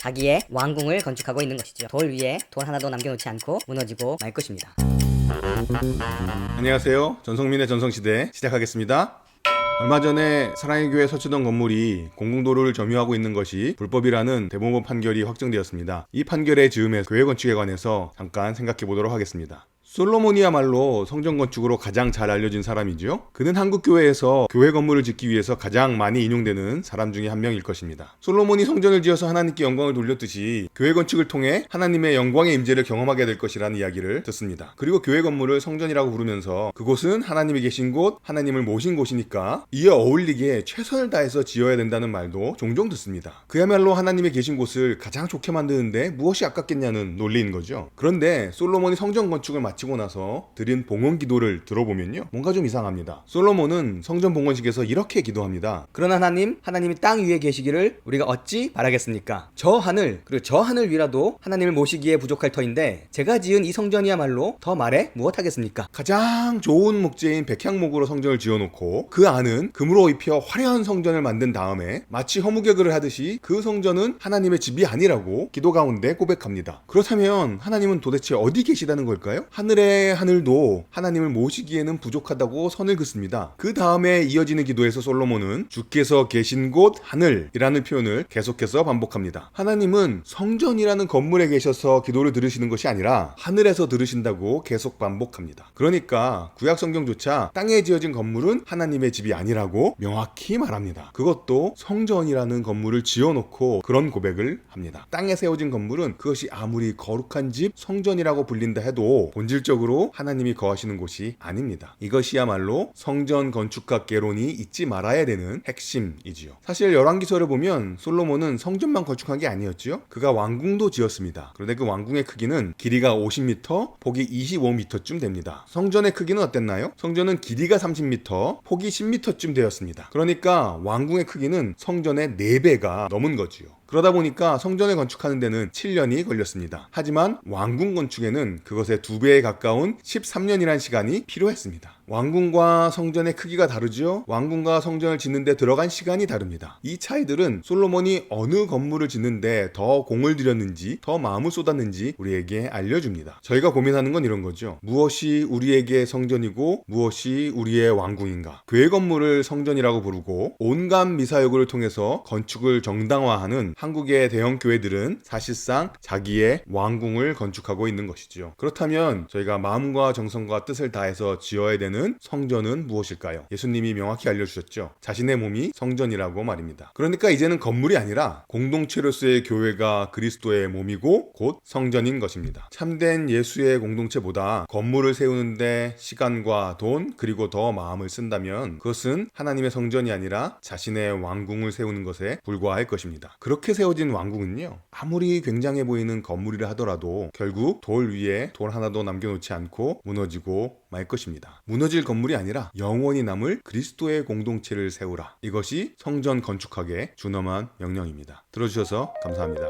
자기의 왕궁을 건축하고 있는 것이죠. 돌 위에 돌 하나도 남겨놓지 않고 무너지고 말 것입니다. 안녕하세요. 전성민의 전성시대 시작하겠습니다. 얼마 전에 사랑의 교회 서치동 건물이 공공도로를 점유하고 있는 것이 불법이라는 대법원 판결이 확정되었습니다. 이 판결의 즈음에 교회 건축에 관해서 잠깐 생각해 보도록 하겠습니다. 솔로몬이야말로 성전 건축으로 가장 잘 알려진 사람이죠. 그는 한국 교회에서 교회 건물을 짓기 위해서 가장 많이 인용되는 사람 중에 한 명일 것입니다. 솔로몬이 성전을 지어서 하나님께 영광을 돌렸듯이 교회 건축을 통해 하나님의 영광의 임재를 경험하게 될 것이라는 이야기를 듣습니다. 그리고 교회 건물을 성전이라고 부르면서 그곳은 하나님이 계신 곳, 하나님을 모신 곳이니까 이에 어울리게 최선을 다해서 지어야 된다는 말도 종종 듣습니다. 그야말로 하나님이 계신 곳을 가장 좋게 만드는데 무엇이 아깝겠냐는 논리인 거죠. 그런데 솔로몬이 성전 건축을 마치고 나서 드린 봉헌 기도를 들어보면요, 뭔가 좀 이상합니다. 솔로몬은 성전 봉헌식에서 이렇게 기도합니다. 그러나 하나님이 땅 위에 계시기를 우리가 어찌 바라겠습니까? 저 하늘, 그리고 저 하늘 위라도 하나님을 모시기에 부족할 터인데 제가 지은 이 성전이야말로 더 말해 무엇하겠습니까? 가장 좋은 목재인 백향목으로 성전을 지어놓고 그 안은 금으로 입혀 화려한 성전을 만든 다음에 마치 허무개그를 하듯이 그 성전은 하나님의 집이 아니라고 기도 가운데 고백합니다. 그렇다면 하나님은 도대체 어디 계시다는 걸까요? 하늘의 하늘도 하나님을 모시기에는 부족하다고 선을 긋습니다. 그 다음에 이어지는 기도에서 솔로몬은 주께서 계신 곳 하늘이라는 표현을 계속해서 반복합니다. 하나님은 성전이라는 건물에 계셔서 기도를 들으시는 것이 아니라 하늘에서 들으신다고 계속 반복합니다. 그러니까 구약 성경조차 땅에 지어진 건물은 하나님의 집이 아니라고 명확히 말합니다. 그것도 성전이라는 건물을 지어놓고 그런 고백을 합니다. 땅에 세워진 건물은 그것이 아무리 거룩한 집, 성전이라고 불린다 해도 본질적으로 하나님이 거하시는 곳이 아닙니다. 이것이야말로 성전 건축학 개론이 잊지 말아야 되는 핵심이지요. 사실 열왕기서를 보면 솔로몬은 성전만 건축한 게 아니었지요. 그가 왕궁도 지었습니다. 그런데 그 왕궁의 크기는 길이가 50m, 폭이 25m쯤 됩니다. 성전의 크기는 어땠나요? 성전은 길이가 30m, 폭이 10m쯤 되었습니다. 그러니까 왕궁의 크기는 성전의 4배가 넘은 거지요. 그러다 보니까 성전을 건축하는 데는 7년이 걸렸습니다. 하지만 왕궁 건축에는 그것의 2배에 가까운 13년이라는 시간이 필요했습니다. 왕궁과 성전의 크기가 다르죠? 왕궁과 성전을 짓는데 들어간 시간이 다릅니다. 이 차이들은 솔로몬이 어느 건물을 짓는데 더 공을 들였는지, 더 마음을 쏟았는지 우리에게 알려줍니다. 저희가 고민하는 건 이런 거죠. 무엇이 우리에게 성전이고 무엇이 우리의 왕궁인가? 교회 건물을 성전이라고 부르고 온갖 미사여구를 통해서 건축을 정당화하는 한국의 대형 교회들은 사실상 자기의 왕궁을 건축하고 있는 것이죠. 그렇다면 저희가 마음과 정성과 뜻을 다해서 지어야 되는 성전은 무엇일까요? 예수님이 명확히 알려주셨죠. 자신의 몸이 성전이라고 말입니다. 그러니까 이제는 건물이 아니라 공동체로서의 교회가 그리스도의 몸이고 곧 성전인 것입니다. 참된 예수의 공동체보다 건물을 세우는데 시간과 돈 그리고 더 마음을 쓴다면 그것은 하나님의 성전이 아니라 자신의 왕궁을 세우는 것에 불과할 것입니다. 그렇게 세워진 왕궁은요, 아무리 굉장해 보이는 건물이라 하더라도 결국 돌 위에 돌 하나도 남겨놓지 않고 무너지고 말 것입니다. 무너질 건물이 아니라 영원히 남을 그리스도의 공동체를 세우라. 이것이 성전 건축학의 준엄한 명령입니다. 들어주셔서 감사합니다.